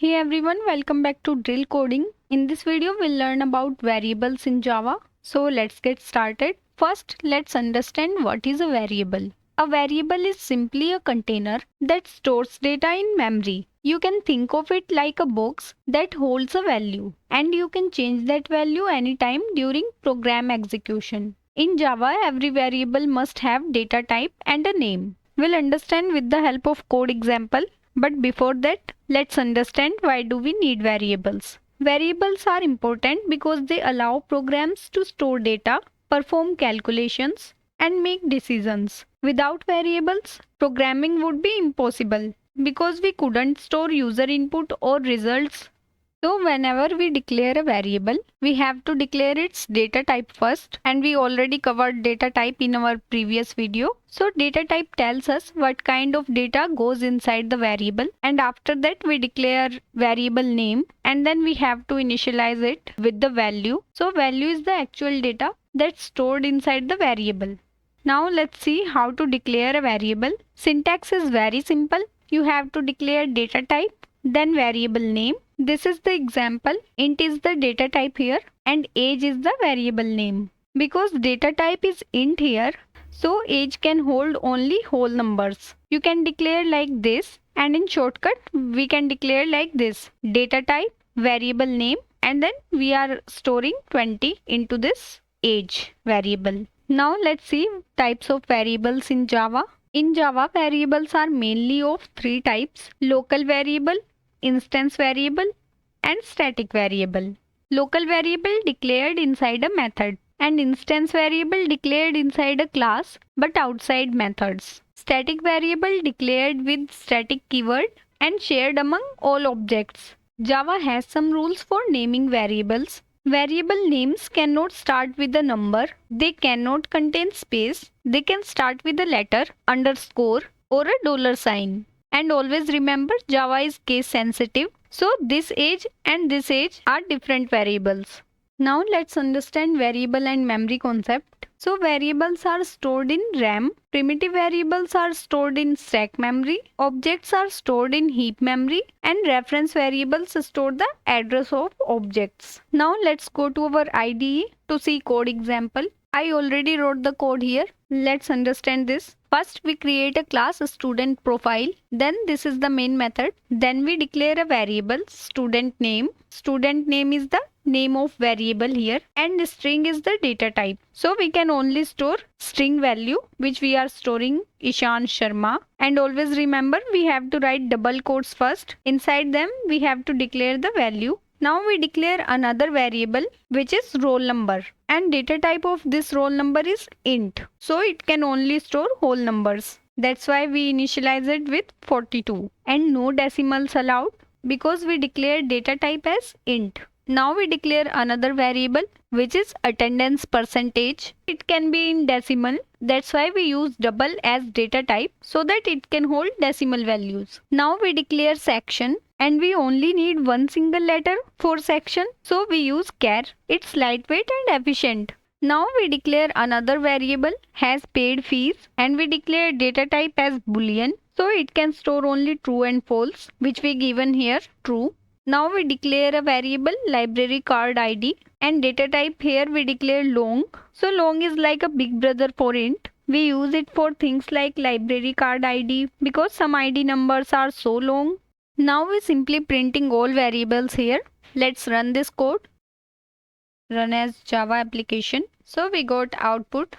Hey everyone, welcome back to Drill Coding. In this video, we'll learn about variables in Java. So let's get started. First, let's understand what is a variable. A variable is simply a container that stores data in memory. You can think of it like a box that holds a value, and you can change that value anytime during program execution. In Java, every variable must have data type and a name. We'll understand with the help of code example. But before that, let's understand why do we need variables. Variables are important because they allow programs to store data, perform calculations, and make decisions. Without variables, programming would be impossible because we couldn't store user input or results. So whenever we declare a variable, we have to declare its data type first, and we already covered data type in our previous video. So data type tells us what kind of data goes inside the variable, and after that we declare variable name, and then we have to initialize it with the value. So value is the actual data that's stored inside the variable. Now let's see how to declare a variable. Syntax is very simple. You have to declare data type, then variable name. This is the example. Int is the data type here and age is the variable name. Because data type is int here, so age can hold only whole numbers. You can declare like this, and in shortcut we can declare like this: data type, variable name, and then we are storing 20 into this age variable. Now let's see types of variables in Java. In Java, variables are mainly of three types: local variable, instance variable, and static variable. Local variable declared inside a method, and instance variable declared inside a class but outside methods. Static variable declared with static keyword and shared among all objects. Java has some rules for naming variables. Variable names cannot start with a number, they cannot contain space, they can start with a letter, underscore, or a dollar sign. And always remember, Java is case sensitive, so this age and this age are different variables. Now let's understand variable and memory concept. So variables are stored in RAM, primitive variables are stored in stack memory, objects are stored in heap memory, and reference variables store the address of objects. Now let's go to our IDE to see code example. I already wrote the code here. Let's understand this. First we create a class student profile, then this is the main method. Then we declare a variable student name. Student name is the name of variable here, and string is the data type. So we can only store string value, which we are storing Ishan Sharma. And always remember, we have to write double quotes first. Inside them we have to declare the value. Now we declare another variable which is roll number, and data type of this roll number is int. So it can only store whole numbers. That's why we initialize it with 42, and no decimals allowed because we declare data type as int. Now we declare another variable which is attendance percentage. It can be in decimal. That's why we use double as data type so that it can hold decimal values. Now we declare section, and we only need one single letter for section, so we use char. It's lightweight and efficient. Now we declare another variable has paid fees, and we declare data type as boolean, so it can store only true and false, which we given here true. Now we declare a variable library card ID, and data type here we declare long. So long is like a big brother for int. We use it for things like library card ID because some ID numbers are so long. Now we simply printing all variables here. Let's run this code. Run as Java application. So we got output.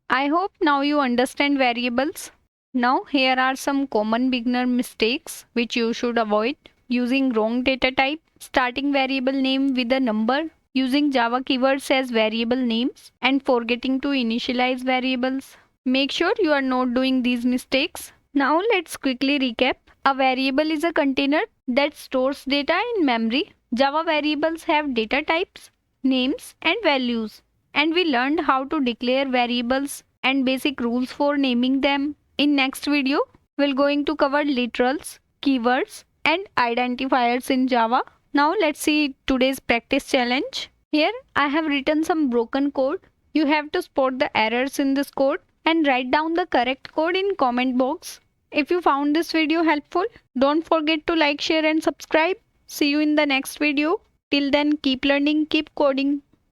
I hope now you understand variables. Now here are some common beginner mistakes which you should avoid. Using wrong data type, starting variable name with a number, using Java keywords as variable names, and forgetting to initialize variables. Make sure you are not doing these mistakes. Now let's quickly recap. A variable is a container that stores data in memory. Java variables have data types, names, and values. And we learned how to declare variables and basic rules for naming them. In next video, we're going to cover literals, keywords, and identifiers in Java. Now let's see today's practice challenge. Here I have written some broken code. You have to spot the errors in this code and write down the correct code in comment box. If you found this video helpful, don't forget to like, share and subscribe. See you in the next video. Till then, keep learning, keep coding.